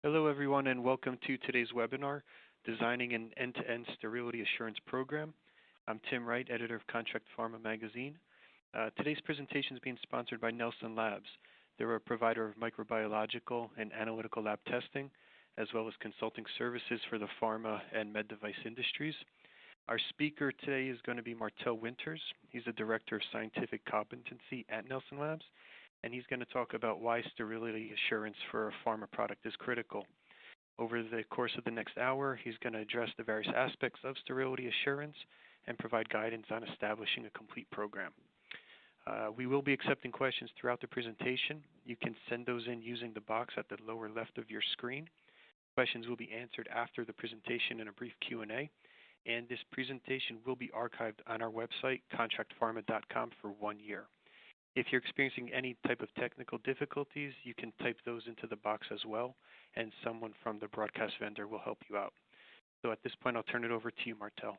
Hello, everyone, and welcome to today's webinar, Designing an End-to-End Sterility Assurance Program. I'm Tim Wright, editor of Contract Pharma magazine. Today's presentation is being sponsored by Nelson Labs. They're a provider of microbiological and analytical lab testing, as well as consulting services for the pharma and med device industries. Our speaker today is going to be Martell Winters. He's the Director of Scientific Competency at Nelson Labs, and he's going to talk about why sterility assurance for a pharma product is critical. Over the course of the next hour, he's going to address the various aspects of sterility assurance and provide guidance on establishing a complete program. We will be accepting questions throughout the presentation. You can send those in using the box at the lower left of your screen. Questions will be answered after the presentation in a brief Q&A, and this presentation will be archived on our website, contractpharma.com, for 1 year. If you're experiencing any type of technical difficulties, you can type those into the box as well, and someone from the broadcast vendor will help you out. So at this point, I'll turn it over to you, Martell.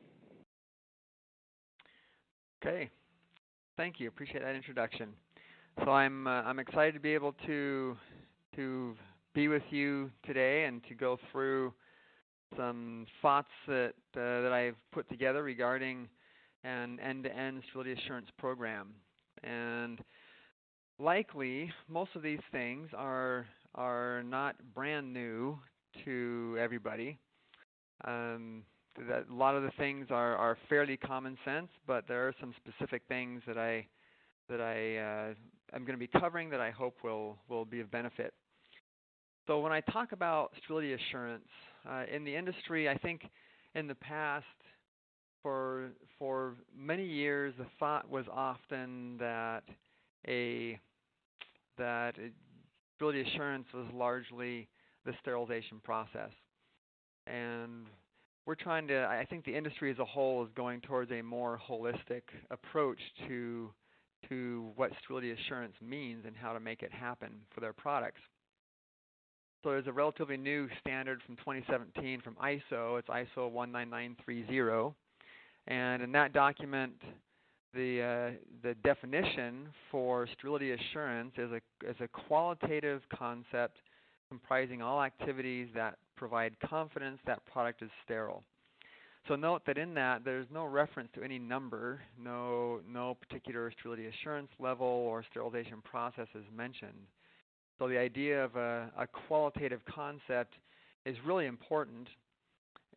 Okay, thank you. Appreciate that introduction. So I'm excited to be able to be with you today and to go through some thoughts that I've put together regarding an end-to-end sterility assurance program. And likely, most of these things are not brand new to everybody. A lot of the things are fairly common sense, but there are some specific things that I'm going to be covering that I hope will be of benefit. So when I talk about sterility assurance in the industry, I think in the past, for many years, the thought was often that sterility assurance was largely the sterilization process. And I think the industry as a whole is going towards a more holistic approach to what sterility assurance means and how to make it happen for their products. So there's a relatively new standard from 2017 from ISO. It's ISO 19930. And in that document, the definition for sterility assurance is a qualitative concept comprising all activities that provide confidence that product is sterile. So note that in that, there's no reference to any number, no particular sterility assurance level or sterilization process is mentioned. So the idea of a qualitative concept is really important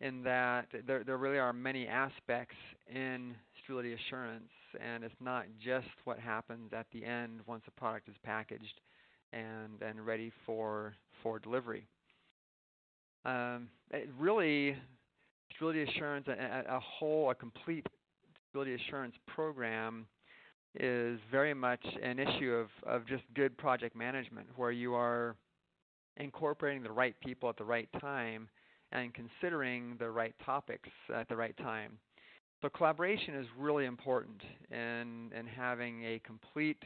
in that there really are many aspects in sterility assurance, and it's not just what happens at the end once a product is packaged and ready for delivery. Really, sterility assurance, a complete sterility assurance program is very much an issue of just good project management, where you are incorporating the right people at the right time and considering the right topics at the right time. So collaboration is really important in having a complete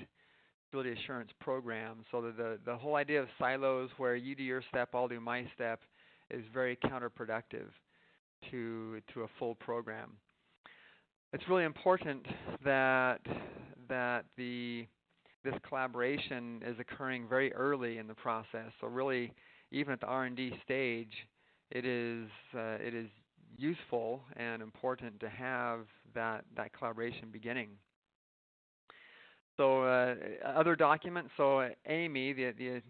sterility assurance program. So that the whole idea of silos, where you do your step, I'll do my step, is very counterproductive to a full program. It's really important that this collaboration is occurring very early in the process. So really, even at the R&D stage, it is useful and important to have that collaboration beginning. So other documents, so AAMI, the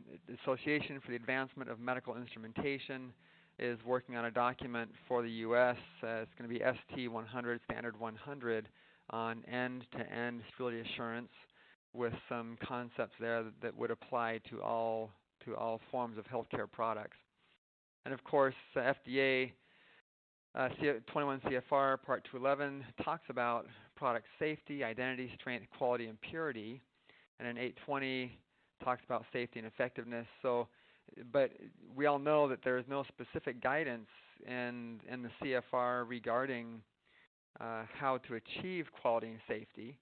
Association for the Advancement of Medical Instrumentation, is working on a document for the U.S. It's going to be ST100, Standard 100, on end-to-end sterility assurance, with some concepts there that would apply to all forms of healthcare products. And of course, FDA 21 CFR Part 211 talks about product safety, identity, strength, quality, and purity, and then 820 talks about safety and effectiveness. So, but we all know that there is no specific guidance in the CFR regarding how to achieve quality and safety.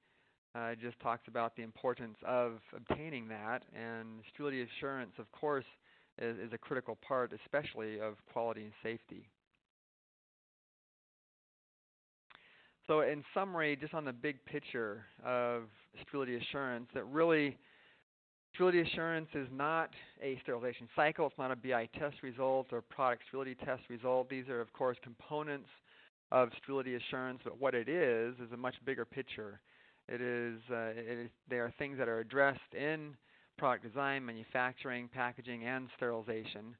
It just talks about the importance of obtaining that, and sterility assurance, of course, is a critical part, especially of quality and safety. So in summary, just on the big picture of sterility assurance, that really Sterility assurance is not a sterilization cycle. It's not a BI test result or product sterility test result. These are, of course, components of sterility assurance, but what it is a much bigger picture. They are things that are addressed in product design, manufacturing, packaging, and sterilization.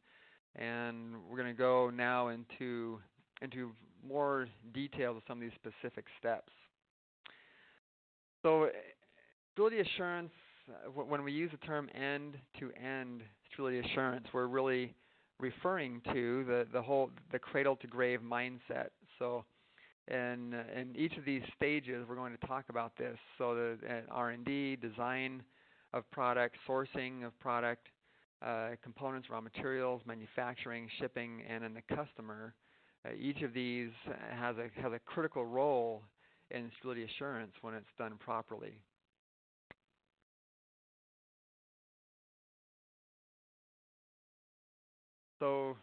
And we're going to go now into more details of some of these specific steps. So, sterility assurance, when we use the term end-to-end sterility assurance, we're really referring to the cradle-to-grave mindset. So, in each of these stages, we're going to talk about this. So, the R&D, design of product, sourcing of product, components, raw materials, manufacturing, shipping, and then the customer. Each of these has a critical role in sterility assurance when it's done properly. So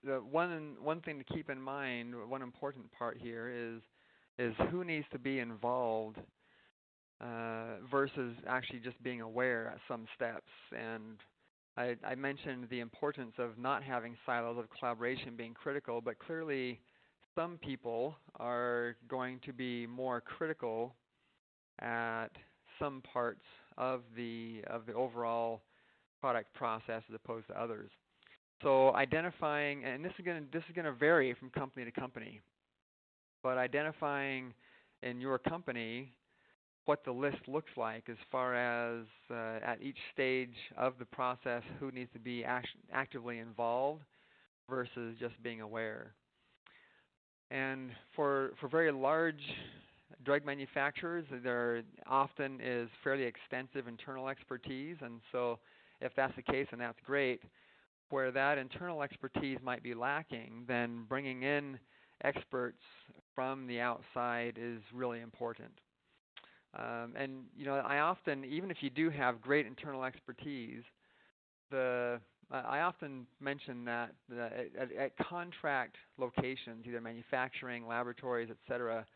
the one thing to keep in mind, one important part here is who needs to be involved versus actually just being aware at some steps. And I mentioned the importance of not having silos of collaboration being critical, but clearly some people are going to be more critical at some parts of the overall product process as opposed to others. So identifying, and this is going to vary from company to company, but identifying in your company what the list looks like as far as at each stage of the process who needs to be actively involved versus just being aware. And for very large drug manufacturers, there often is fairly extensive internal expertise, and so if that's the case, then that's great. Where that internal expertise might be lacking, then bringing in experts from the outside is really important. And I often, even if you do have great internal expertise, I often mention that at contract locations, either manufacturing, laboratories, etc.,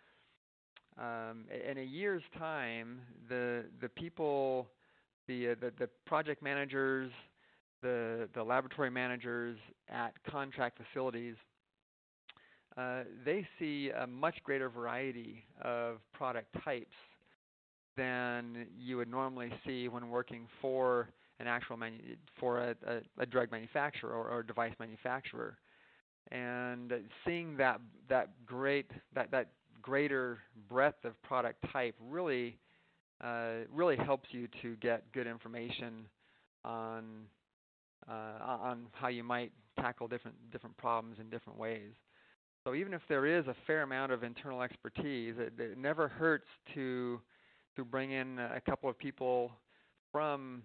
in a year's time, the people, the project managers, the laboratory managers at contract facilities, they see a much greater variety of product types than you would normally see when working for an actual a drug manufacturer or device manufacturer. And seeing that greater breadth of product type really helps you to get good information on how you might tackle different problems in different ways. So even if there is a fair amount of internal expertise, it never hurts to bring in a couple of people from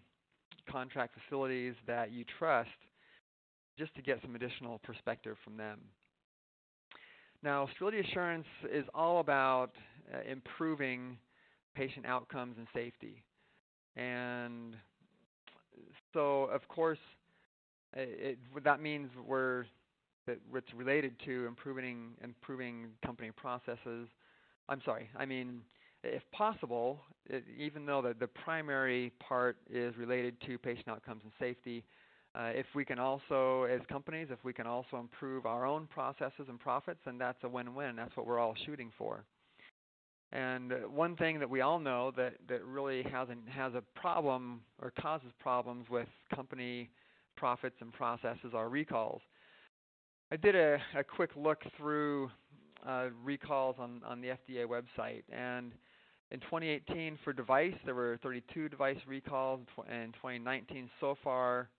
contract facilities that you trust just to get some additional perspective from them. Now, sterility assurance is all about improving patient outcomes and safety. And so, of course, that means it's related to improving company processes. If possible, even though the primary part is related to patient outcomes and safety, if we can also, as companies, if we can also improve our own processes and profits, then that's a win-win. That's what we're all shooting for. And one thing that we all know that really has a problem or causes problems with company profits and processes are recalls. I did a quick look through recalls on the FDA website, and in 2018 for device, there were 32 device recalls. In 2019 so far,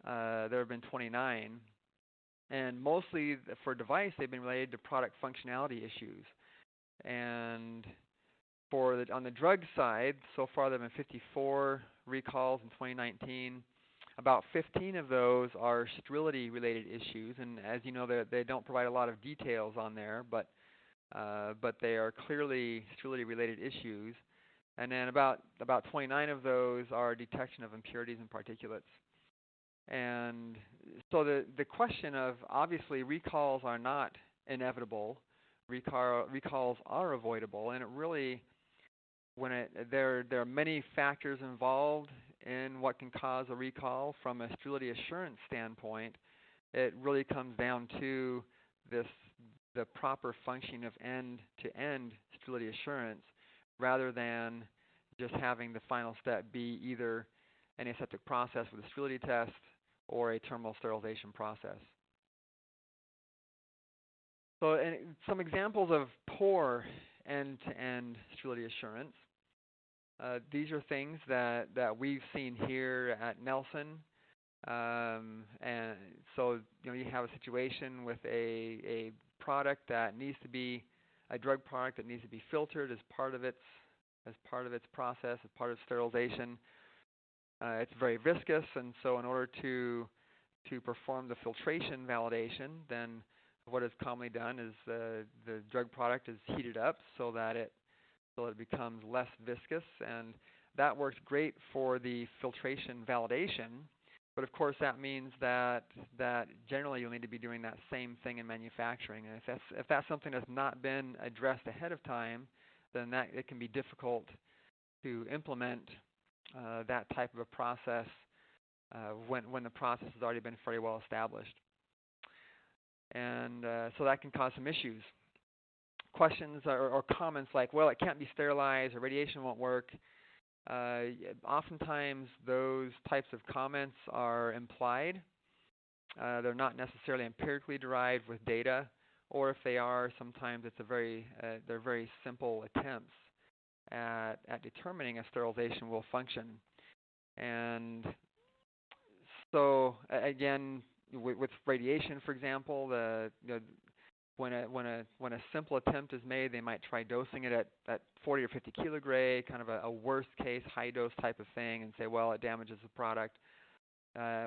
there have been 29. And mostly for device, they've been related to product functionality issues. And on the drug side, so far there have been 54 recalls in 2019. About 15 of those are sterility-related issues, and as you know, they don't provide a lot of details on there, but they are clearly sterility-related issues. And then about 29 of those are detection of impurities and particulates. And so the question of, obviously, recalls are not inevitable. Recalls are avoidable, and it really there are many factors involved in what can cause a recall. From a sterility assurance standpoint, it really comes down to the proper functioning of end-to-end sterility assurance, rather than just having the final step be either an aseptic process with a sterility test or a terminal sterilization process. So, some examples of poor end-to-end sterility assurance. These are things that we've seen here at Nelson. And so, you have a situation with a product that needs to be a drug product that needs to be filtered as part of its process, as part of sterilization. It's very viscous, and so in order to perform the filtration validation, then what is commonly done is the drug product is heated up so that it becomes less viscous, and that works great for the filtration validation. But of course, that means that generally you'll need to be doing that same thing in manufacturing. And if that's something that's not been addressed ahead of time, then it can be difficult to implement that type of a process when the process has already been fairly well established. And so that can cause some issues. Questions or comments like, well, it can't be sterilized, or radiation won't work. Oftentimes those types of comments are implied. They're not necessarily empirically derived with data, or if they are, sometimes they're very simple attempts at determining a sterilization will function. And so again, with radiation, for example, when a simple attempt is made, they might try dosing it at 40 or 50 kilogray, kind of a worst case high dose type of thing, and say, well, it damages the product,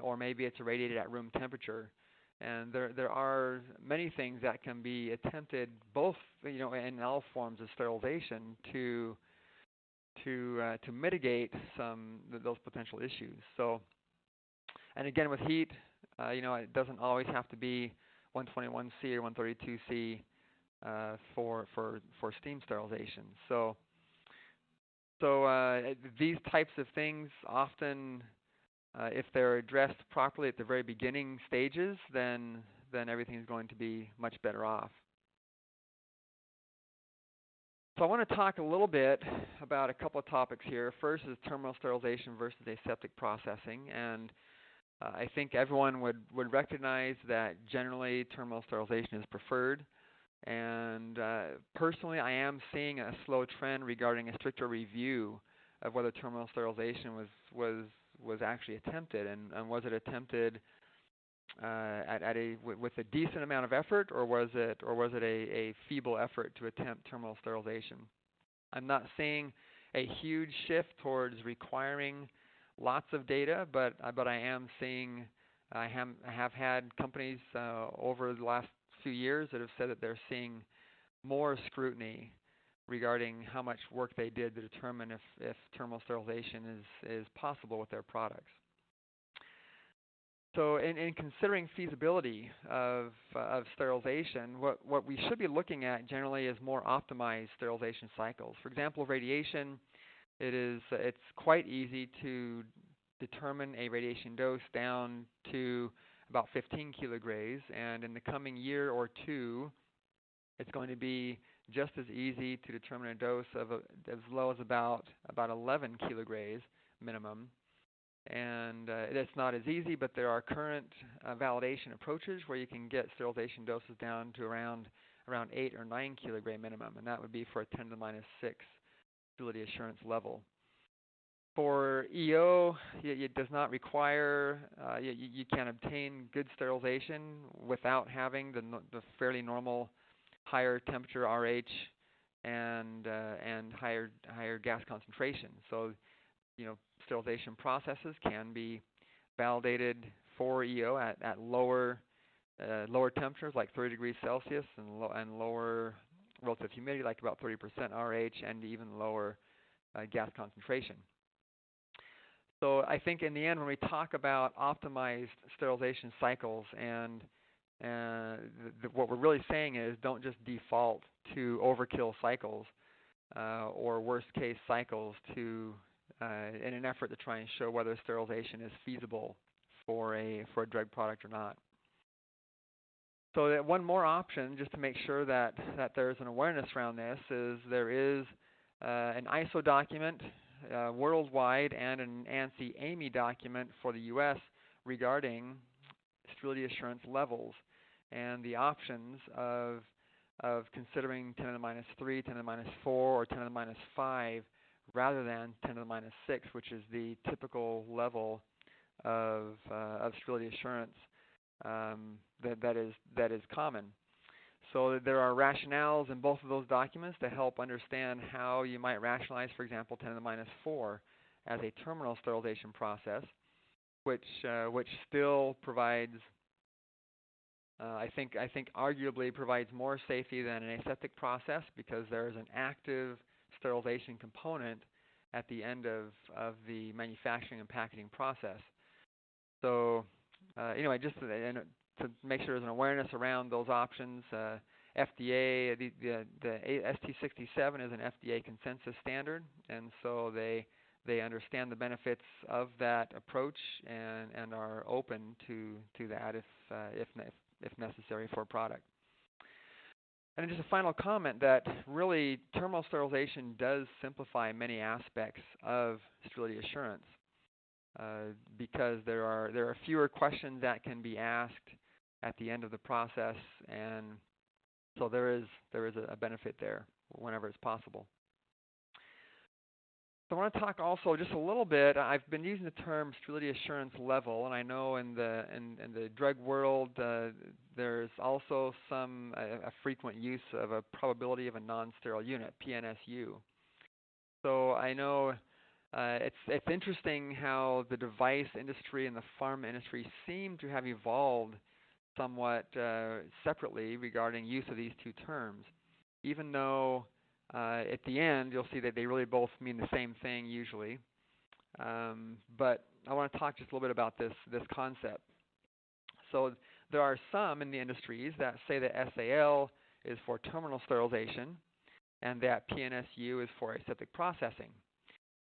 or maybe it's irradiated at room temperature. And there are many things that can be attempted, both in all forms of sterilization, to mitigate those potential issues. So, and again, with heat, it doesn't always have to be 121C or 132C for steam sterilization. So these types of things often, if they're addressed properly at the very beginning stages, then everything is going to be much better off. So I want to talk a little bit about a couple of topics here. First is terminal sterilization versus aseptic processing, and I think everyone would recognize that generally terminal sterilization is preferred. And personally, I am seeing a slow trend regarding a stricter review of whether terminal sterilization was actually attempted, and was it attempted with a decent amount of effort, or was it a feeble effort to attempt terminal sterilization? I'm not seeing a huge shift towards requiring lots of data, but I am seeing, I have had companies over the last few years that have said that they're seeing more scrutiny regarding how much work they did to determine if terminal sterilization is possible with their products. So in considering feasibility of sterilization, what we should be looking at generally is more optimized sterilization cycles. For example, radiation, it's quite easy to determine a radiation dose down to about 15 kilograys, and in the coming year or two, it's going to be just as easy to determine a dose of as low as about 11 kilograys minimum. And it's not as easy, but there are current validation approaches where you can get sterilization doses down to around 8 or 9 kilogray minimum, and that would be for a 10 to the minus 6 sterility assurance level. For EO, it does not require, you can obtain good sterilization without having the fairly normal higher temperature RH and higher gas concentration. So, sterilization processes can be validated for EO at lower temperatures, like 30 degrees Celsius, and lower relative humidity, like about 30% RH, and even lower gas concentration. So I think in the end, when we talk about optimized sterilization cycles, and what we're really saying is don't just default to overkill cycles. or worst case cycles to in an effort to try and show whether sterilization is feasible for a drug product or not. So that one more option, just to make sure that there's an awareness around this, is there is an ISO document worldwide and an ANSI AAMI document for the U.S. regarding sterility assurance levels and the options of considering 10 to the minus 3, 10 to the minus 4, or 10 to the minus 5 rather than 10 to the minus 6, which is the typical level of sterility assurance that is common. So there are rationales in both of those documents to help understand how you might rationalize, for example, 10 to the minus 4 as a terminal sterilization process, which still provides, I think arguably provides more safety than an aseptic process because there is an active sterilization component at the end of the manufacturing and packaging process. So anyway, just to make sure there's an awareness around those options, FDA, the ST67 is an FDA consensus standard, and so they understand the benefits of that approach and are open to that if necessary for a product. And just a final comment that really terminal sterilization does simplify many aspects of sterility assurance because there are fewer questions that can be asked at the end of the process, and so there is a benefit there whenever it's possible. So I want to talk also just a little bit. I've been using the term sterility assurance level, and I know in the drug world there's also a frequent use of a probability of a non-sterile unit, PNSU. So I know it's interesting how the device industry and the pharma industry seem to have evolved somewhat separately regarding use of these two terms, even though at the end you'll see that they really both mean the same thing usually. But I want to talk just a little bit about this concept. So there are some in the industries that say that SAL is for terminal sterilization and that PNSU is for aseptic processing.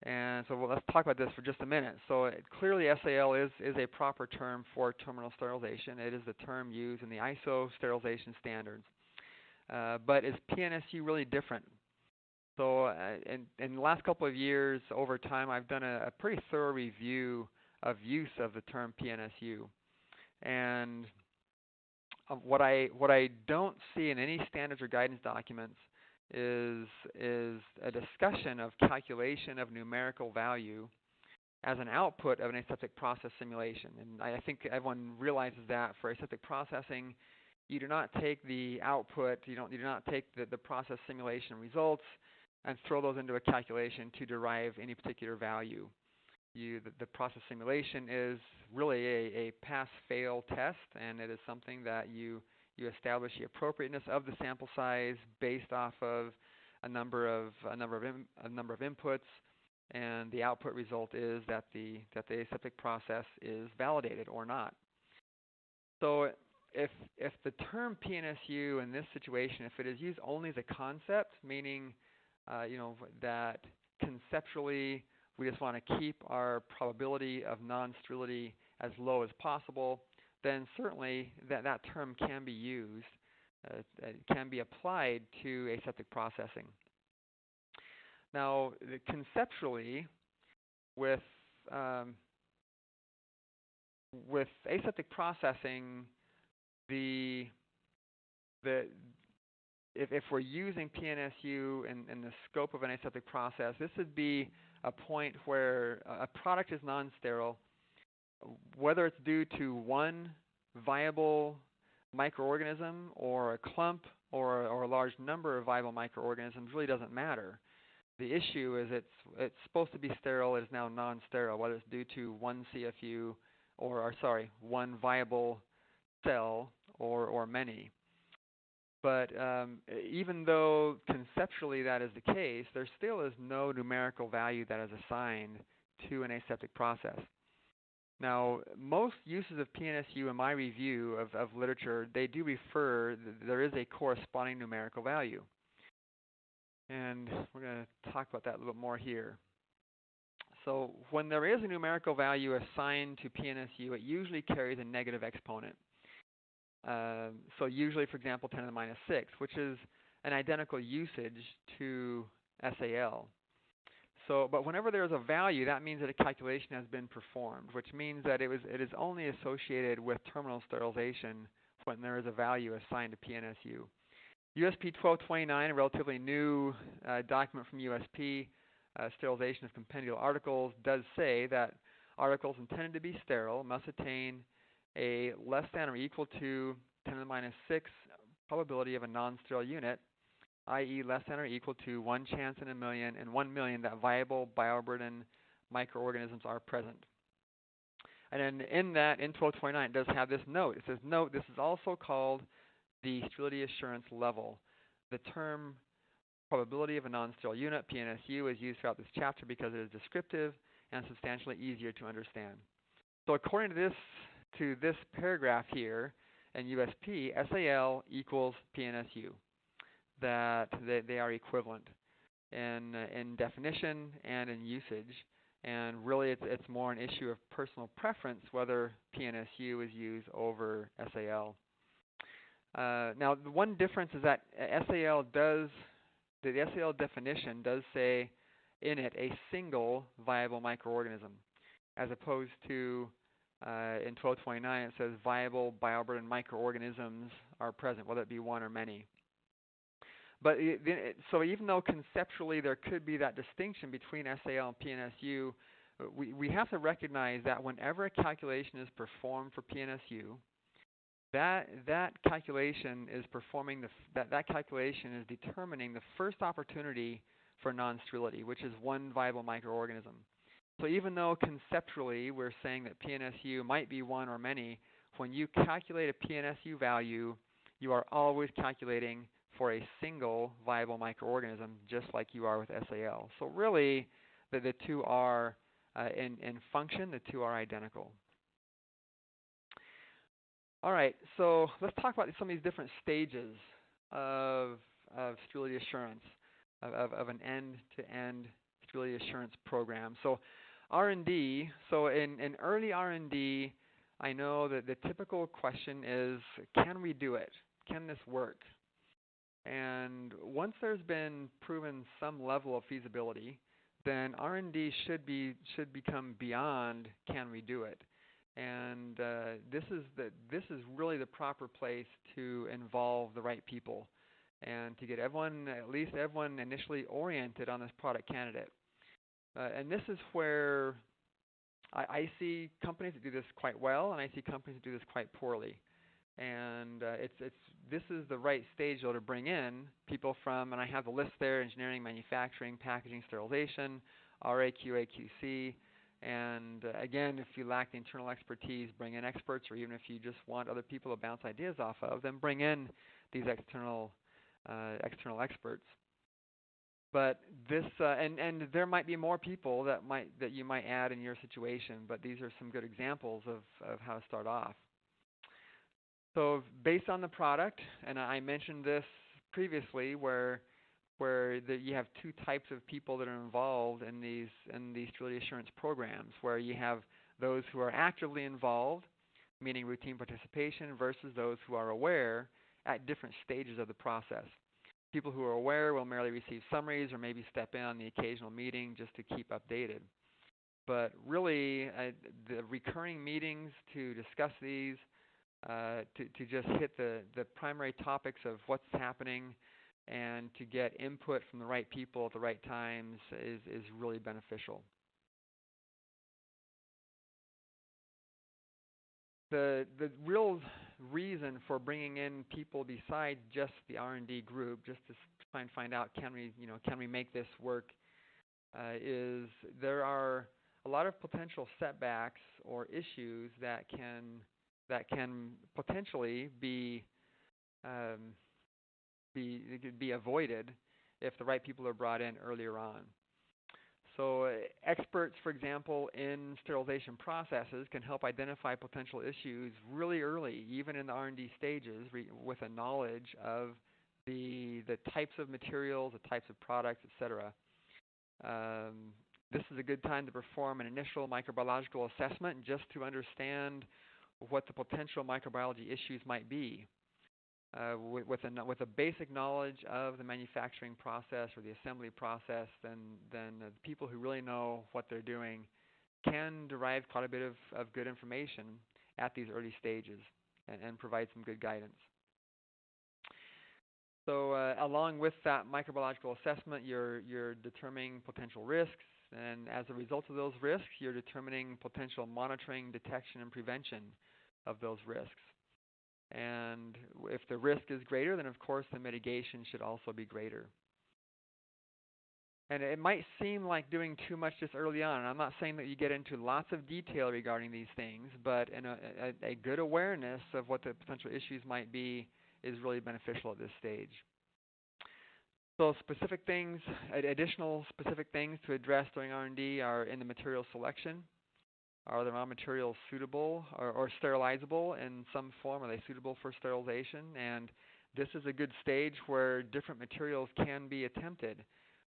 And so let's talk about this for just a minute. So clearly SAL is a proper term for terminal sterilization. It is the term used in the ISO sterilization standards. But is PNSU really different? So in the last couple of years, over time, I've done a pretty thorough review of use of the term PNSU. And what I don't see in any standards or guidance documents is a discussion of calculation of numerical value as an output of an aseptic process simulation. And I think everyone realizes that for aseptic processing, you do not take the output, you do not take the process simulation results and throw those into a calculation to derive any particular value. The process simulation is really a pass-fail test, and it is something that you establish the appropriateness of the sample size based off of a number of inputs, and the output result is that the aseptic process is validated or not. So if the term PNSU in this situation, if it is used only as a concept, meaning that conceptually we just want to keep our probability of non-sterility as low as possible, then certainly that term can be used, it can be applied to aseptic processing. Now, conceptually, with aseptic processing, if we're using PNSU in the scope of an aseptic process, this would be a point where a product is non-sterile, whether it's due to one viable microorganism or a clump or a large number of viable microorganisms really doesn't matter. The issue is it's supposed to be sterile, it is now non-sterile, whether it's due to one CFU or one viable cell or many. But even though conceptually that is the case, there still is no numerical value that is assigned to an aseptic process. Now, most uses of PNSU in my review of literature, they do refer, there is a corresponding numerical value. And we're going to talk about that a little bit more here. So when there is a numerical value assigned to PNSU, it usually carries a negative exponent. So usually, for example, 10 to the minus 6, which is an identical usage to SAL. So, but whenever there's a value, that means that a calculation has been performed, which means that it is only associated with terminal sterilization when there is a value assigned to PNSU. USP 1229, a relatively new document from USP, sterilization of compendial articles, does say that articles intended to be sterile must attain a less than or equal to 10 to the minus 6 probability of a non-sterile unit, i.e. less than or equal to 1 chance in a million and 1 million that viable bioburden microorganisms are present. And then in that, in 1229, it does have this note. It says, note, this is also called the sterility assurance level. The term probability of a non-sterile unit, PNSU, is used throughout this chapter because it is descriptive and substantially easier to understand. So according to this paragraph here in USP, SAL equals PNSU, that they are equivalent in definition and in usage. And really, it's more an issue of personal preference whether PNSU is used over SAL. Now, the one difference is that the SAL definition does say in it a single viable microorganism, as opposed to in 1229 it says viable bioburden microorganisms are present, whether it be one or many. But so even though conceptually there could be that distinction between SAL and PNSU, we have to recognize that whenever a calculation is performed for PNSU, that calculation is that calculation is determining the first opportunity for non-sterility, which is one viable microorganism. So even though conceptually we're saying that PNSU might be one or many, when you calculate a PNSU value, you are always calculating for a single viable microorganism, just like you are with SAL. So really, the two are, in function, the two are identical. All right, so let's talk about some of these different stages of sterility assurance, of an end-to-end sterility assurance program. So R&D, so in early R&D, I know that the typical question is, can we do it? Can this work? And once there's been proven some level of feasibility, then R&D should become beyond can we do it? And this is really the proper place to involve the right people and to get at least everyone initially oriented on this product candidate. And this is where I see companies that do this quite well, and I see companies that do this quite poorly. And this is the right stage though to bring in people from, and I have the list there: engineering, manufacturing, packaging, sterilization, RA, QA, QC. And again, if you lack the internal expertise, bring in experts, or even if you just want other people to bounce ideas off of, then bring in these external experts. But this, and there might be more people that you might add in your situation, but these are some good examples of how to start off. So based on the product, and I mentioned this previously, where you have two types of people that are involved in these sterility assurance programs, where you have those who are actively involved, meaning routine participation, versus those who are aware at different stages of the process. People who are aware will merely receive summaries or maybe step in on the occasional meeting just to keep updated. But really, the recurring meetings to discuss these, to just hit the primary topics of what's happening and to get input from the right people at the right times is really beneficial. The real reason for bringing in people besides just the R&D group, just to try and find out can we make this work, is there are a lot of potential setbacks or issues that can potentially be avoided if the right people are brought in earlier on. So experts, for example, in sterilization processes can help identify potential issues really early, even in the R&D stages, with a knowledge of the types of materials, the types of products, etc. This is a good time to perform an initial microbiological assessment just to understand what the potential microbiology issues might be. With a basic knowledge of the manufacturing process or the assembly process, then the people who really know what they're doing can derive quite a bit of good information at these early stages and provide some good guidance. So along with that microbiological assessment, you're determining potential risks, and as a result of those risks, you're determining potential monitoring, detection, and prevention of those risks. And if the risk is greater, then of course the mitigation should also be greater. And it might seem like doing too much just early on, and I'm not saying that you get into lots of detail regarding these things, but a good awareness of what the potential issues might be is really beneficial at this stage. So specific things, additional specific things to address during R&D are in the material selection. Are the raw materials suitable or sterilizable in some form? Are they suitable for sterilization? And this is a good stage where different materials can be attempted,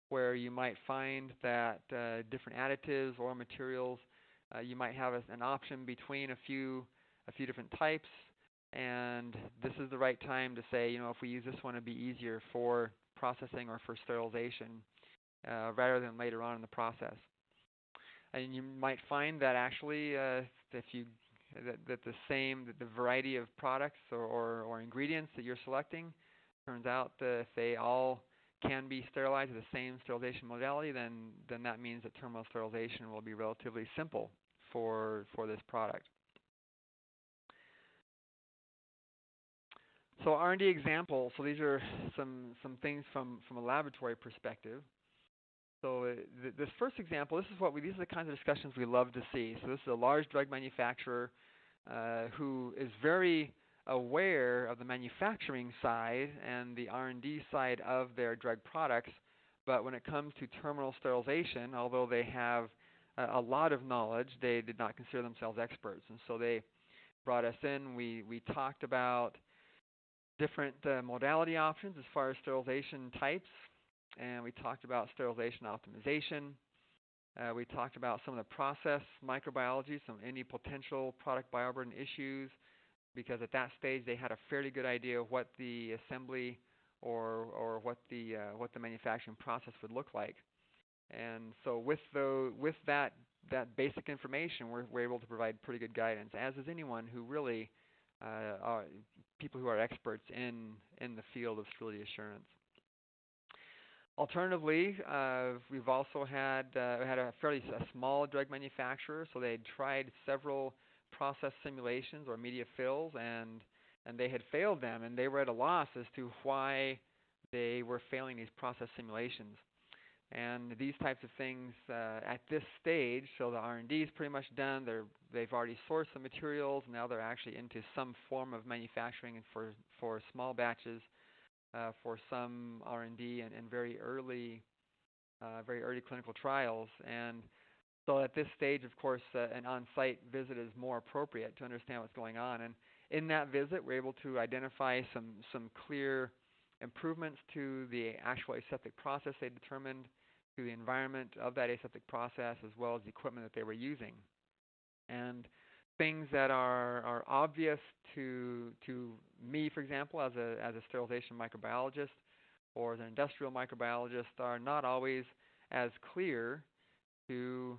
where you might find that different additives or materials, you might have an option between a few different types, and this is the right time to say, you know, if we use this one, it'd be easier for processing or for sterilization rather than later on in the process. And you might find that actually, the variety of products or ingredients that you're selecting, turns out if they all can be sterilized with the same sterilization modality, then that means that terminal sterilization will be relatively simple for this product. So R&D examples. So these are some things from a laboratory perspective. So this first example, these are the kinds of discussions we love to see. So this is a large drug manufacturer who is very aware of the manufacturing side and the R&D side of their drug products, but when it comes to terminal sterilization, although they have a lot of knowledge, they did not consider themselves experts. And so they brought us in. We talked about different modality options as far as sterilization types, and we talked about sterilization optimization. We talked about some of the process microbiology, any potential product bioburden issues, because at that stage they had a fairly good idea of what the assembly or what the manufacturing process would look like. And so with that basic information, we're able to provide pretty good guidance, as is anyone who really are people who are experts in the field of sterility assurance. Alternatively, we've also had a fairly small drug manufacturer, so they had tried several process simulations or media fills, and they had failed them, and they were at a loss as to why they were failing these process simulations. And these types of things at this stage, so the R&D is pretty much done. They've already sourced the materials. Now they're actually into some form of manufacturing for small batches. For some R&D and very early clinical trials. And so at this stage, of course, an on-site visit is more appropriate to understand what's going on. And in that visit, we're able to identify some clear improvements to the actual aseptic process they determined, to the environment of that aseptic process, as well as the equipment that they were using. And things that are obvious to me, for example, as a sterilization microbiologist or as an industrial microbiologist, are not always as clear to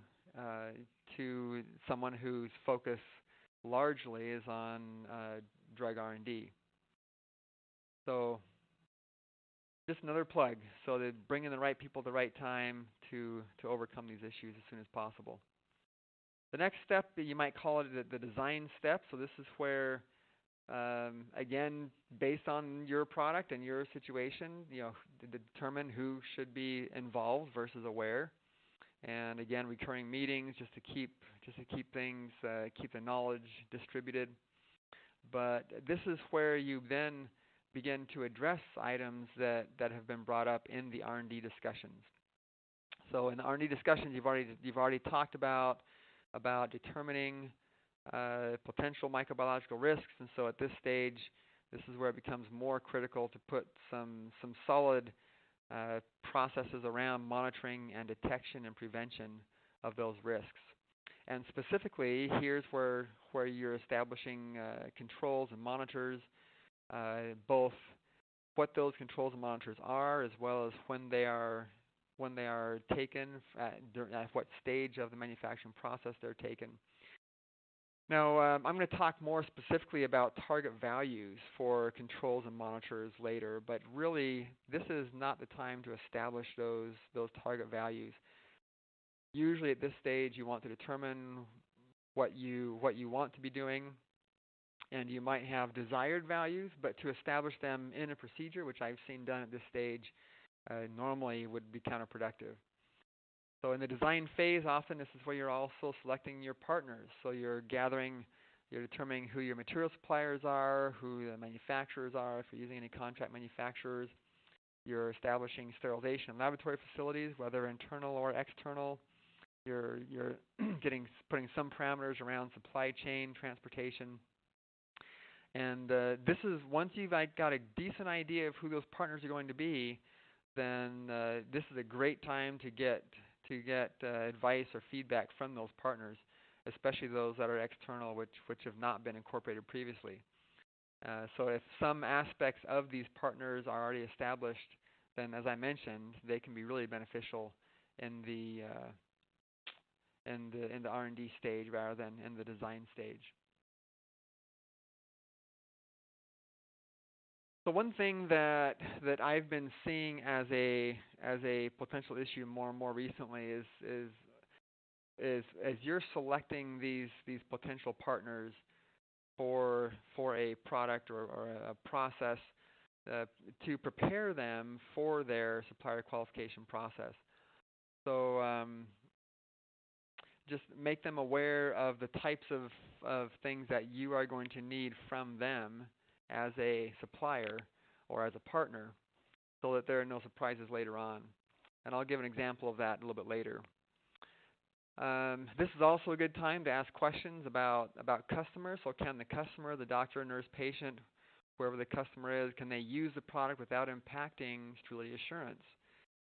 someone whose focus largely is on drug R&D. So just another plug. So they bring in the right people at the right time to overcome these issues as soon as possible. The next step, you might call it the design step. So this is where, again, based on your product and your situation, to determine who should be involved versus aware. And again, recurring meetings just to keep things, keep the knowledge distributed. But this is where you then begin to address items that have been brought up in the R&D discussions. So in the R&D discussions, you've already talked about determining potential microbiological risks, and so at this stage This is where it becomes more critical to put some solid processes around monitoring and detection and prevention of those risks. And specifically, here's where you're establishing controls and monitors, both what those controls and monitors are, as well as when they are taken, at what stage of the manufacturing process they're taken. Now, I'm going to talk more specifically about target values for controls and monitors later, but really, this is not the time to establish those target values. Usually at this stage, you want to determine what you want to be doing, and you might have desired values, but to establish them in a procedure, which I've seen done at this stage, normally would be counterproductive. So in the design phase, often this is where you're also selecting your partners. So you're determining who your material suppliers are, who the manufacturers are, if you're using any contract manufacturers. You're establishing sterilization and laboratory facilities, whether internal or external. You're putting some parameters around supply chain, transportation. And this is, once you've got a decent idea of who those partners are going to be, then this is a great time to get advice or feedback from those partners, especially those that are external, which have not been incorporated previously. So if some aspects of these partners are already established, then as I mentioned, they can be really beneficial in the R&D stage rather than in the design stage. So one thing that I've been seeing as a potential issue more and more recently is as you're selecting these potential partners for a product or a process, to prepare them for their supplier qualification process. So just make them aware of the types of things that you are going to need from them as a supplier or as a partner, so that there are no surprises later on. And I'll give an example of that a little bit later. This is also a good time to ask questions about customers. So can the customer, the doctor, nurse, patient, whoever the customer is, can they use the product without impacting sterility assurance?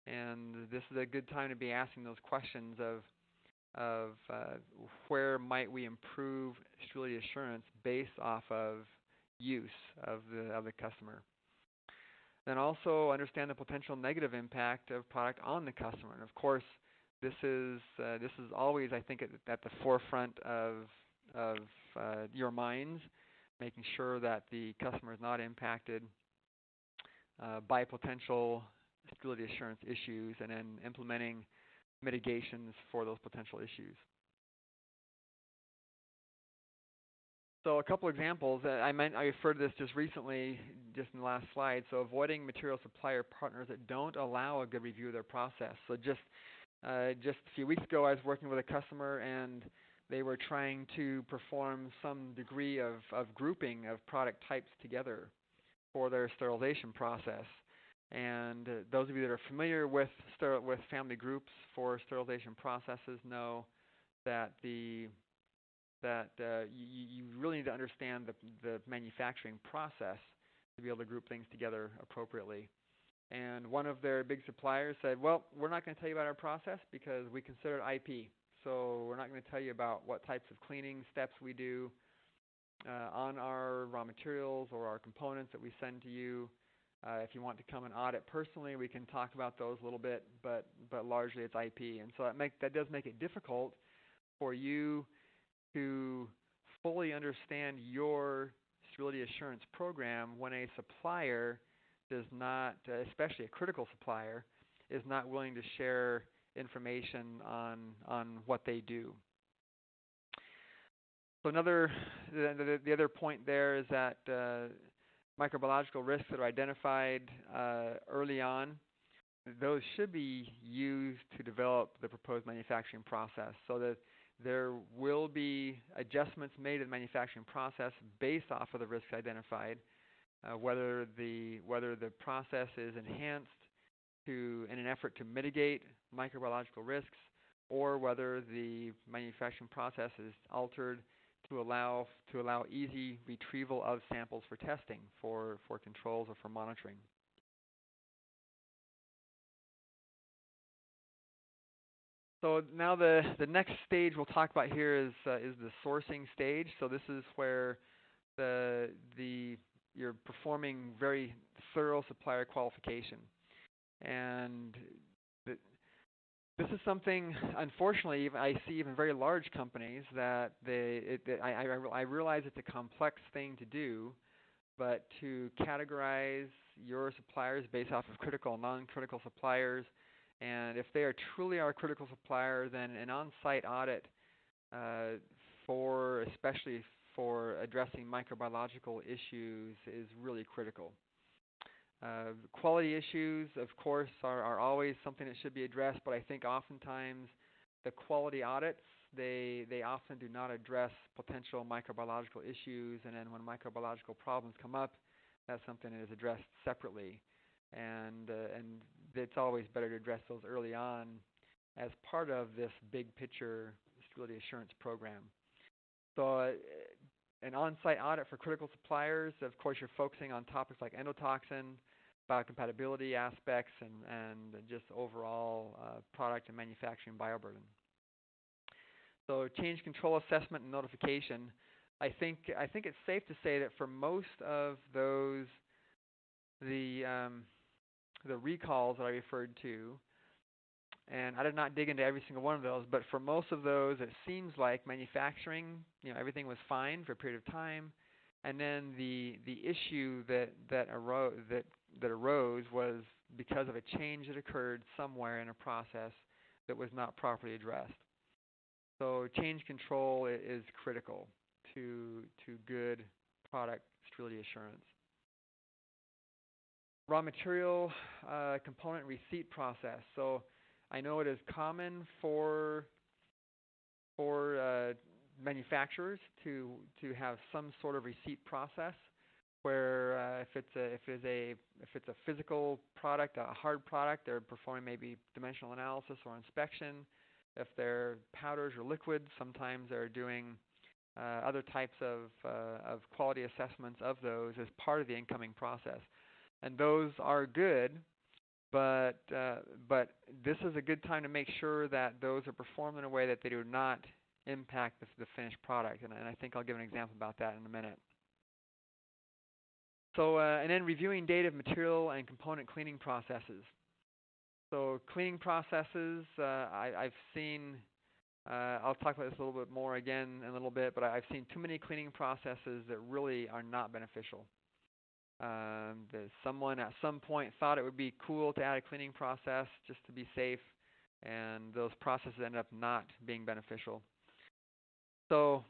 And this is a good time to be asking those questions of where might we improve sterility assurance based off of use of the customer. Then also understand the potential negative impact of product on the customer. And of course, this is always, I think, at the forefront of your minds, making sure that the customer is not impacted by potential sterility assurance issues, and then implementing mitigations for those potential issues. So a couple examples. I referred to this just recently, just in the last slide. So avoiding material supplier partners that don't allow a good review of their process. So just a few weeks ago, I was working with a customer, and they were trying to perform some degree of grouping of product types together for their sterilization process. And those of you that are familiar with family groups for sterilization processes know that you really need to understand the manufacturing process to be able to group things together appropriately. And one of their big suppliers said, well, we're not going to tell you about our process because we consider it IP. So we're not going to tell you about what types of cleaning steps we do on our raw materials or our components that we send to you. If you want to come and audit personally, we can talk about those a little bit, but largely it's IP. And so that does make it difficult for you to fully understand your sterility assurance program when a supplier does not, especially a critical supplier, is not willing to share information on what they do. So the other point there is that microbiological risks that are identified early on, those should be used to develop the proposed manufacturing process, so that there will be adjustments made to the manufacturing process based off of the risks identified, whether the process is enhanced in an effort to mitigate microbiological risks, or whether the manufacturing process is altered to allow easy retrieval of samples for testing, for controls or for monitoring. So now the next stage we'll talk about here is the sourcing stage. So this is where you're performing very thorough supplier qualification, and this is something, unfortunately, I see even very large companies that I realize it's a complex thing to do, but to categorize your suppliers based off of critical and non-critical suppliers, and if they are truly our critical supplier, then an on-site audit especially for addressing microbiological issues is really critical. Quality issues, of course, are always something that should be addressed, but I think oftentimes the quality audits, they often do not address potential microbiological issues, and then when microbiological problems come up, that's something that is addressed separately. And it's always better to address those early on as part of this big picture sterility assurance program. So an on-site audit for critical suppliers, of course, you're focusing on topics like endotoxin, biocompatibility aspects, and just overall product and manufacturing bioburden. So change control assessment and notification. I think it's safe to say that for most of those, the recalls that I referred to, and I did not dig into every single one of those, but for most of those, it seems like manufacturing, everything was fine for a period of time, and then the issue that arose was because of a change that occurred somewhere in a process that was not properly addressed. So change control is critical to good product sterility assurance. Raw material component receipt process. So I know it is common for manufacturers to have some sort of receipt process where if it's a physical product, a hard product, they're performing maybe dimensional analysis or inspection. If they're powders or liquids, sometimes they're doing other types of quality assessments of those as part of the incoming process. And those are good, but this is a good time to make sure that those are performed in a way that they do not impact the finished product. And I think I'll give an example about that in a minute. So, and then reviewing data of material and component cleaning processes. So cleaning processes, I've seen, I'll talk about this a little bit more again in a little bit, but I've seen too many cleaning processes that really are not beneficial. Someone at some point thought it would be cool to add a cleaning process just to be safe, and those processes end up not being beneficial. So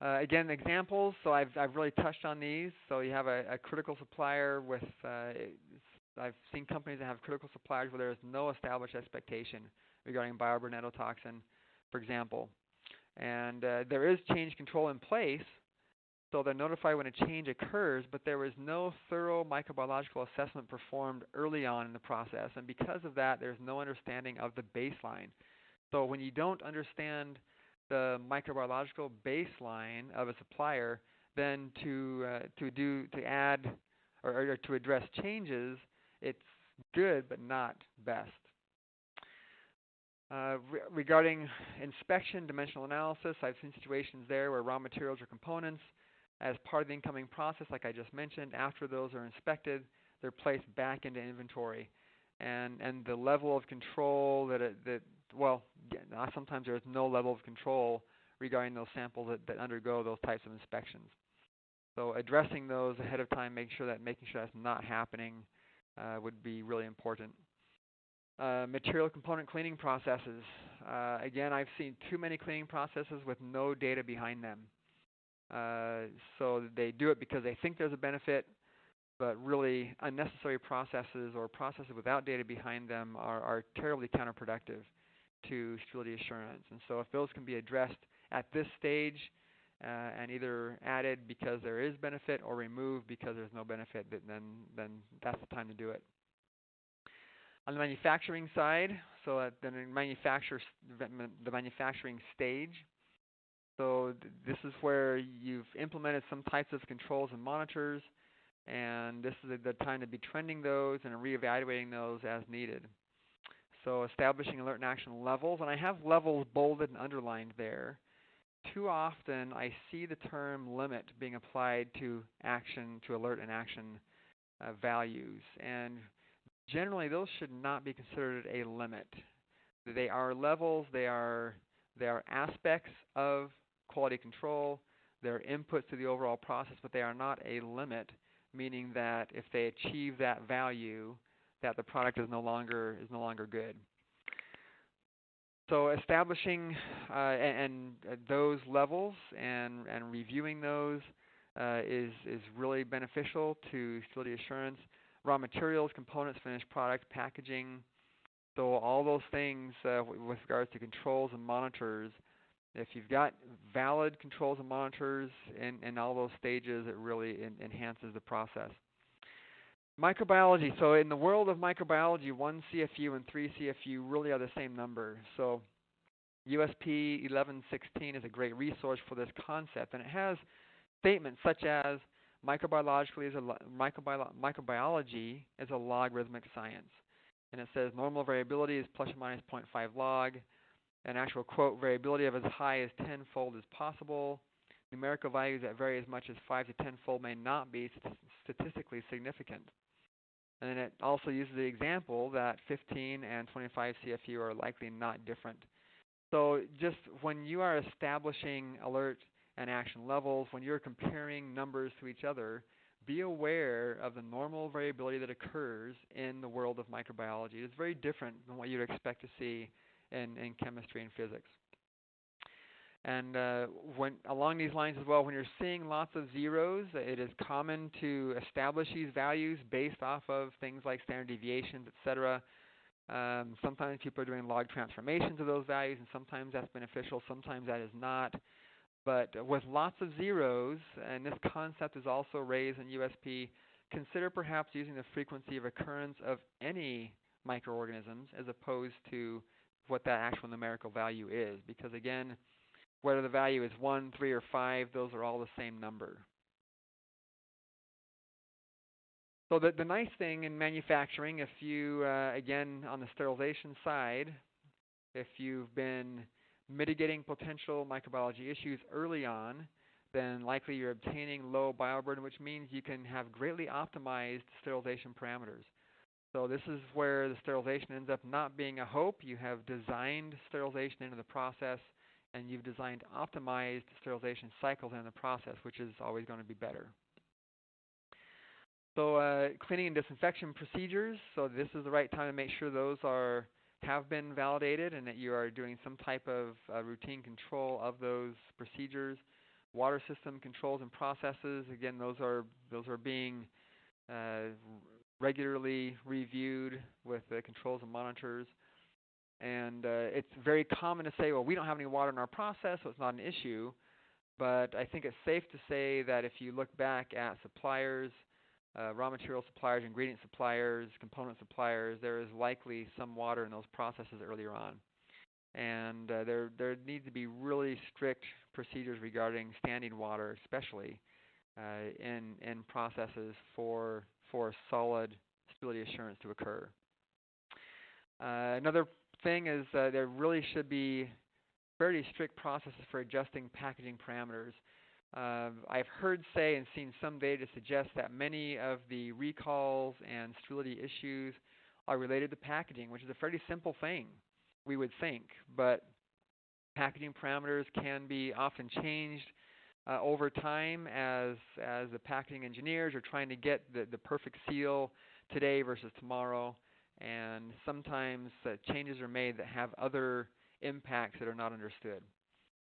again, examples. So I've really touched on these. So you have a critical supplier with I've seen companies that have critical suppliers where there is no established expectation regarding bioburden endotoxin, for example. And there is change control in place, so they're notified when a change occurs, but there was no thorough microbiological assessment performed early on in the process. And because of that, there's no understanding of the baseline. So when you don't understand the microbiological baseline of a supplier, then to add or to address changes, it's good but not best. Regarding inspection, dimensional analysis, I've seen situations there where raw materials or components, as part of the incoming process, like I just mentioned, after those are inspected, they're placed back into inventory. And the level of control sometimes there's no level of control regarding those samples that undergo those types of inspections. So addressing those ahead of time, making sure that's not happening would be really important. Material component cleaning processes. Again, I've seen too many cleaning processes with no data behind them. So they do it because they think there's a benefit, but really unnecessary processes or processes without data behind them are terribly counterproductive to sterility assurance. And so if those can be addressed at this stage and either added because there is benefit or removed because there's no benefit, then that's the time to do it. On the manufacturing side, so at the manufacturing stage, so this is where you've implemented some types of controls and monitors, and this is the time to be trending those and reevaluating those as needed. So establishing alert and action levels, and I have levels bolded and underlined there. Too often I see the term limit being applied to action, to alert and action values, and generally those should not be considered a limit. They are levels, they are aspects of quality control, they're inputs to the overall process, but they are not a limit, meaning that if they achieve that value, that the product is no longer good. So establishing those levels and reviewing those is really beneficial to sterility assurance. Raw materials, components, finished product, packaging. So all those things with regards to controls and monitors, if you've got valid controls and monitors in all those stages, it really enhances the process. Microbiology. So in the world of microbiology, 1 CFU and 3 CFU really are the same number. So USP 1116 is a great resource for this concept, and it has statements such as microbiology is a logarithmic science. And it says normal variability is plus or minus 0.5 log. An actual, quote, variability of as high as 10-fold is possible. Numerical values that vary as much as 5 to 10-fold may not be statistically significant. And then it also uses the example that 15 and 25 CFU are likely not different. So just when you are establishing alert and action levels, when you're comparing numbers to each other, be aware of the normal variability that occurs in the world of microbiology. It's very different than what you'd expect to see in chemistry and physics. And when along these lines as well, when you're seeing lots of zeros, it is common to establish these values based off of things like standard deviations, etc. Sometimes people are doing log transformations of those values, and sometimes that's beneficial, sometimes that is not. But with lots of zeros, and this concept is also raised in USP, consider perhaps using the frequency of occurrence of any microorganisms as opposed to what that actual numerical value is. Because again, whether the value is 1, 3, or 5, those are all the same number. So the nice thing in manufacturing, if you, again, on the sterilization side, if you've been mitigating potential microbiology issues early on, then likely you're obtaining low bioburden, which means you can have greatly optimized sterilization parameters. So this is where the sterilization ends up not being a hope. You have designed sterilization into the process, and you've designed optimized sterilization cycles in the process, which is always going to be better. So cleaning and disinfection procedures. So this is the right time to make sure those have been validated and that you are doing some type of routine control of those procedures. Water system controls and processes. Again, those are being regularly reviewed with the controls and monitors. And it's very common to say, well, we don't have any water in our process, so it's not an issue. But I think it's safe to say that if you look back at suppliers, raw material suppliers, ingredient suppliers, component suppliers, there is likely some water in those processes earlier on. And there need to be really strict procedures regarding standing water, especially in processes for solid sterility assurance to occur. Another thing is there really should be fairly strict processes for adjusting packaging parameters. I've heard say and seen some data suggest that many of the recalls and sterility issues are related to packaging, which is a fairly simple thing, we would think. But packaging parameters can be often changed over time as the packaging engineers are trying to get the perfect seal today versus tomorrow. And sometimes changes are made that have other impacts that are not understood.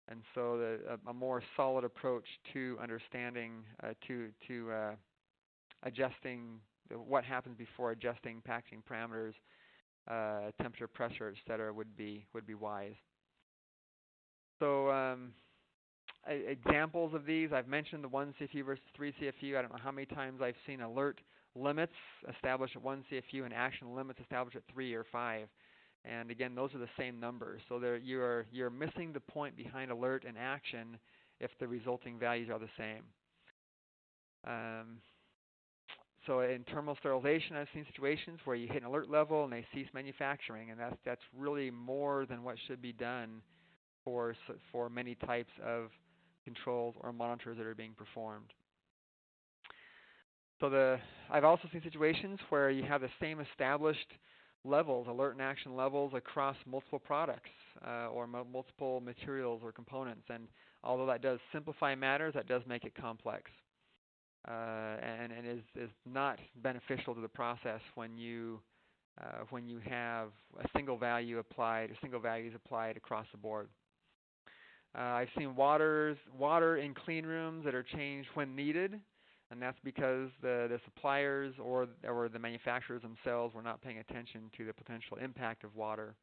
And so a more solid approach to understanding, to adjusting what happens before adjusting packaging parameters, temperature, pressure, etc., would be wise. So examples of these, I've mentioned the 1 CFU versus 3 CFU. I don't know how many times I've seen alert limits established at 1 CFU and action limits established at 3 or 5. And again, those are the same numbers. So you're missing the point behind alert and action if the resulting values are the same. So in terminal sterilization, I've seen situations where you hit an alert level and they cease manufacturing, and that's really more than what should be done for many types of controls or monitors that are being performed. So I've also seen situations where you have the same established levels, alert and action levels, across multiple products or multiple materials or components. And although that does simplify matters, that does make it complex. And is not beneficial to the process when you have a single value applied or single values applied across the board. I've seen water in clean rooms that are changed when needed, and that's because the suppliers or the manufacturers themselves were not paying attention to the potential impact of water.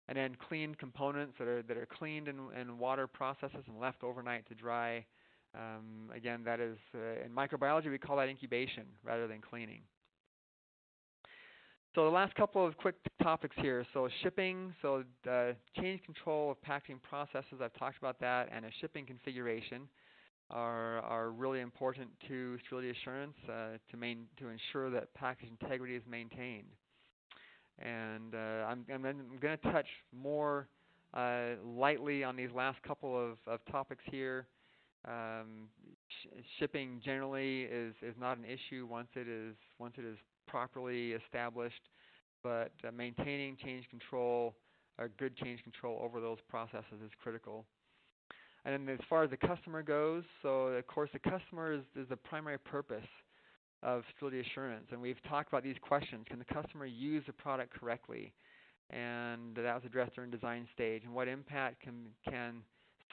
And then cleaned components that are cleaned in water processes and left overnight to dry. Again, that is, in microbiology, we call that incubation rather than cleaning. So the last couple of quick topics here. So shipping, so change control of packaging processes, I've talked about that, and a shipping configuration are really important to sterility assurance to ensure that package integrity is maintained. And I'm going to touch more lightly on these last couple of topics here. Shipping generally is not an issue once it is properly established, but maintaining change control, or good change control over those processes is critical. And then as far as the customer goes, so of course the customer is the primary purpose of sterility assurance, and we've talked about these questions. Can the customer use the product correctly? And that was addressed during design stage. And what impact can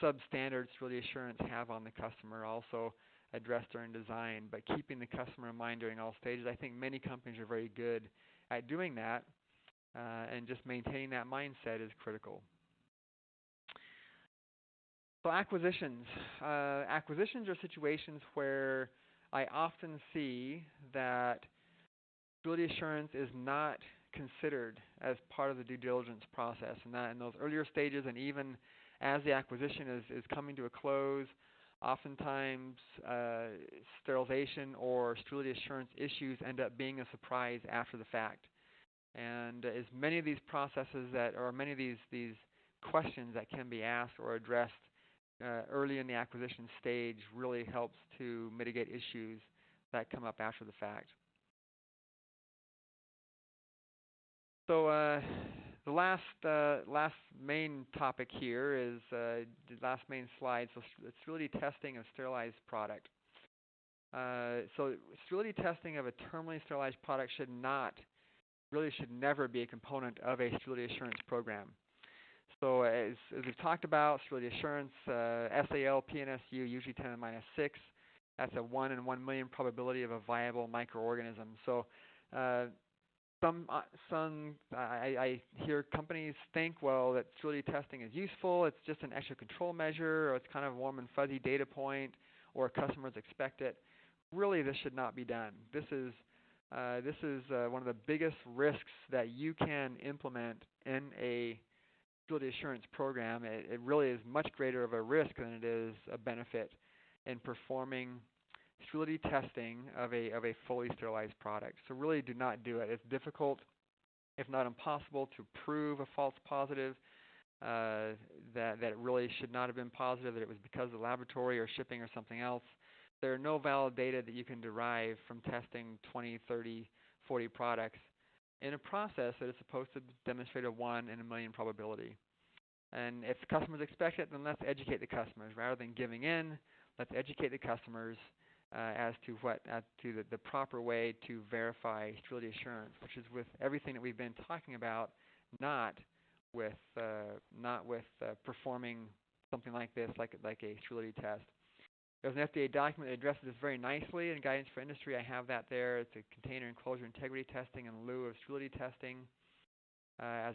substandard sterility assurance have on the customer, also addressed during design, but keeping the customer in mind during all stages. I think many companies are very good at doing that, and just maintaining that mindset is critical. So acquisitions. Acquisitions are situations where I often see that sterility assurance is not considered as part of the due diligence process, and that in those earlier stages, and even as the acquisition is coming to a close, oftentimes sterilization or sterility assurance issues end up being a surprise after the fact. And as many of these processes many of these questions that can be asked or addressed early in the acquisition stage really helps to mitigate issues that come up after the fact. So the last main topic here is the last main slide. So sterility testing of sterilized product. So sterility testing of a terminally sterilized product should never be a component of a sterility assurance program. So as we've talked about, sterility assurance, SAL, PNSU, usually 10 to the minus 6. That's a 1 in 1 million probability of a viable microorganism. So I hear companies think, well, that sterility testing is useful. It's just an extra control measure, or it's kind of a warm and fuzzy data point, or customers expect it. Really, this should not be done. This is one of the biggest risks that you can implement in a sterility assurance program. It really is much greater of a risk than it is a benefit in performing sterility testing of a fully sterilized product. So really do not do it. It's difficult, if not impossible, to prove a false positive, that it really should not have been positive, that it was because of the laboratory or shipping or something else. There are no valid data that you can derive from testing 20, 30, 40 products in a process that is supposed to demonstrate a 1 in a million probability. And if customers expect it, then let's educate the customers. Rather than giving in, let's educate the customers as to the proper way to verify sterility assurance, which is with everything that we've been talking about, not with performing something like this, like a sterility test. There's an FDA document that addresses this very nicely in Guidance for Industry. I have that there. It's a container enclosure integrity testing in lieu of sterility testing, and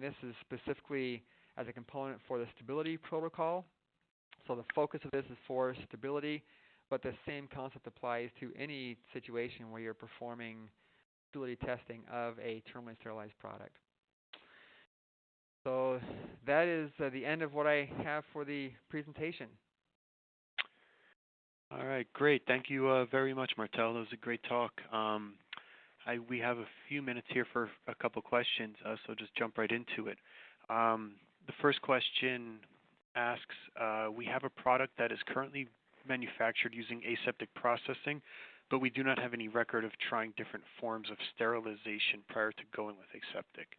this is specifically as a component for the stability protocol. So the focus of this is for stability, but the same concept applies to any situation where you're performing stability testing of a terminally sterilized product. So that is the end of what I have for the presentation. All right, great. Thank you very much, Martell. That was a great talk. We have a few minutes here for a couple questions, so just jump right into it. The first question asks, we have a product that is currently manufactured using aseptic processing, but we do not have any record of trying different forms of sterilization prior to going with aseptic.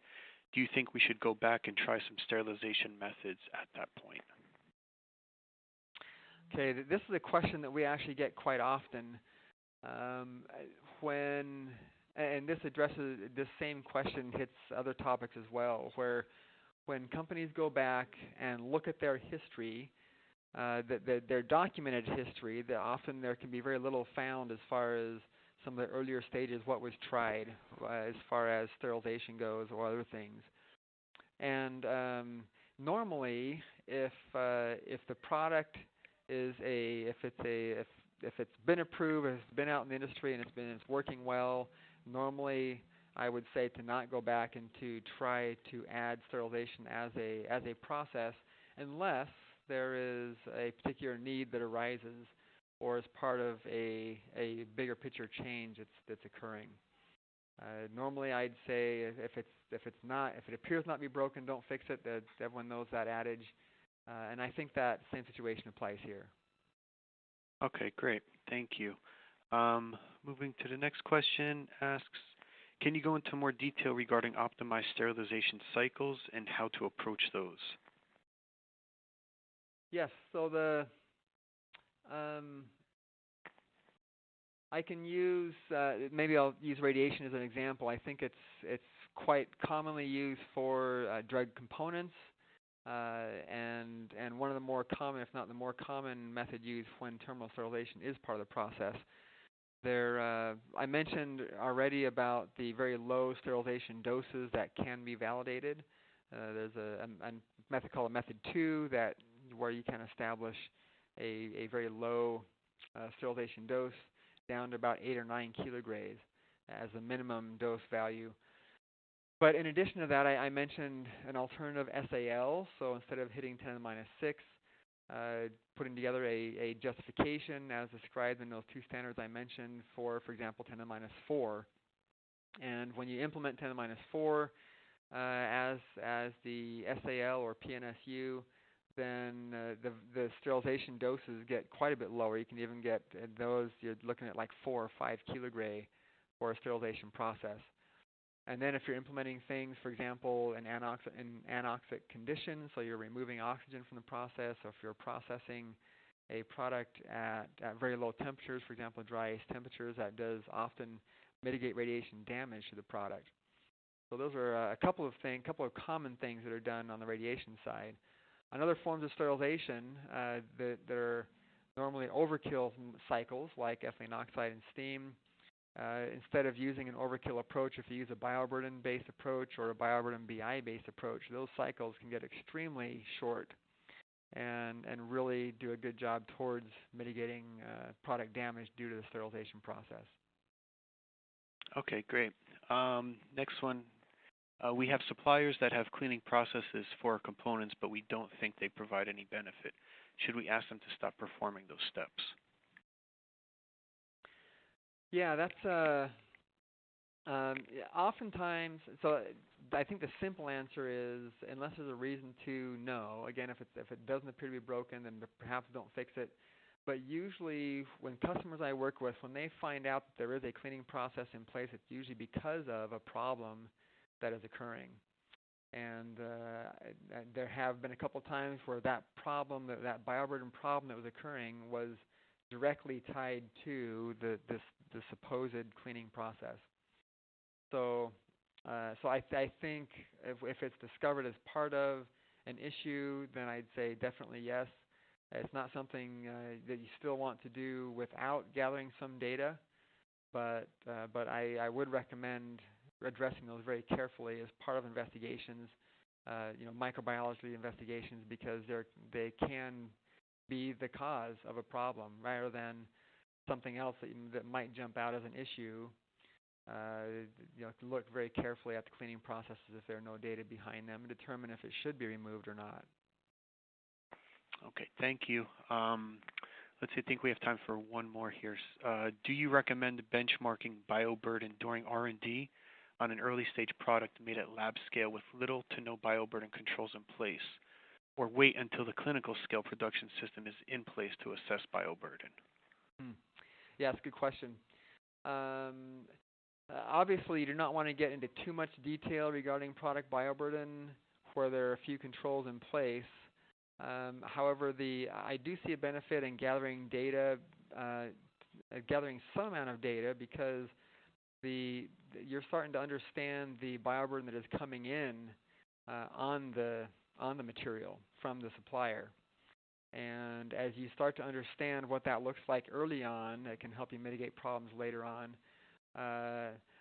Do you think we should go back and try some sterilization methods at that point? Okay, this is a question that we actually get quite often. And this addresses, this same question hits other topics as well, where when companies go back and look at their history, their documented history, that often there can be very little found as far as some of the earlier stages, what was tried as far as sterilization goes or other things. And normally, if the product is if it's been approved, it's been out in the industry, and it's working well, normally I would say to not go back and to try to add sterilization as a process, unless there is a particular need that arises or as part of a bigger picture change that's occurring. Normally, I'd say if it appears not to be broken, don't fix it. Everyone knows that adage, and I think that same situation applies here. Okay, great. Thank you. Moving to the next question, asks, can you go into more detail regarding optimized sterilization cycles and how to approach those? Yes. So I can use maybe I'll use radiation as an example. I think it's quite commonly used for drug components, and one of the more common, if not the more common method used when terminal sterilization is part of the process. I mentioned already about the very low sterilization doses that can be validated. There's a method called method 2 where you can establish a very low sterilization dose down to about 8 or 9 kilograms as a minimum dose value. But in addition to that, I mentioned an alternative SAL. So instead of hitting 10 to the minus 6, putting together a justification as described in those two standards I mentioned for example, 10 to the minus 4. And when you implement 10 to the minus 4 as the SAL or PNSU, then the sterilization doses get quite a bit lower. You can even get those, you're looking at like 4 or 5 kilogray for a sterilization process. And then if you're implementing things, for example, in anoxic conditions, so you're removing oxygen from the process, or if you're processing a product at very low temperatures, for example, dry ice temperatures, that does often mitigate radiation damage to the product. So those are a couple of common things that are done on the radiation side. Another forms of sterilization that are normally overkill cycles, like ethylene oxide and steam. Instead of using an overkill approach, if you use a bioburden-based approach or a bioburden BI-based approach, those cycles can get extremely short and really do a good job towards mitigating product damage due to the sterilization process. Okay, great. Next one. We have suppliers that have cleaning processes for components, but we don't think they provide any benefit. Should we ask them to stop performing those steps? Yeah, that's oftentimes. So I think the simple answer is, unless there's a reason to know. Again, if it doesn't appear to be broken, then perhaps don't fix it. But usually, when customers I work with, when they find out that there is a cleaning process in place, it's usually because of a problem that is occurring. And there have been a couple times where that problem, that bioburden problem that was occurring, was directly tied to the supposed cleaning process. So I think if it's discovered as part of an issue, then I'd say definitely yes. It's not something that you still want to do without gathering some data, but I would recommend addressing those very carefully as part of investigations, microbiology investigations, because they can be the cause of a problem rather than something else that might jump out as an issue. Look very carefully at the cleaning processes if there are no data behind them and determine if it should be removed or not. Okay, thank you. Let's see, I think we have time for one more here. Do you recommend benchmarking bioburden during R&D on an early stage product made at lab scale with little to no bioburden controls in place, or wait until the clinical scale production system is in place to assess bioburden? Yeah, that's a good question. Obviously, you do not want to get into too much detail regarding product bioburden where there are a few controls in place. However, I do see a benefit in gathering data, gathering some amount of data, because you're starting to understand the bioburden that is coming in on the material from the supplier. And as you start to understand what that looks like early on, it can help you mitigate problems later on.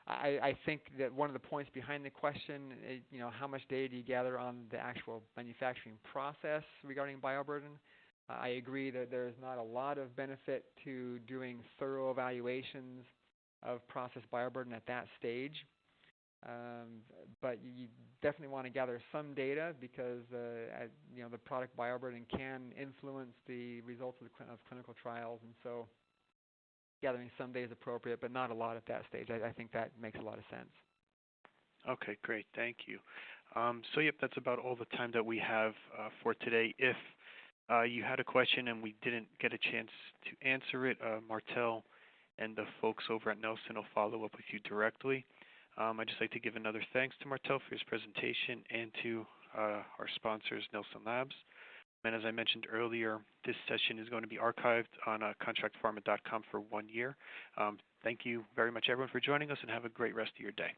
I think that one of the points behind the question is, how much data do you gather on the actual manufacturing process regarding bioburden? I agree that there is not a lot of benefit to doing thorough evaluations of process bioburden at that stage. But you definitely want to gather some data because the product bioburden can influence the results of clinical trials, and so gathering some data is appropriate, but not a lot at that stage. I think that makes a lot of sense. Okay, great. Thank you. So, yep, that's about all the time that we have for today. If you had a question and we didn't get a chance to answer it, Martell and the folks over at Nelson will follow up with you directly. I'd just like to give another thanks to Martell for his presentation and to our sponsors, Nelson Labs. And as I mentioned earlier, this session is going to be archived on contractpharma.com for 1 year. Thank you very much, everyone, for joining us, and have a great rest of your day.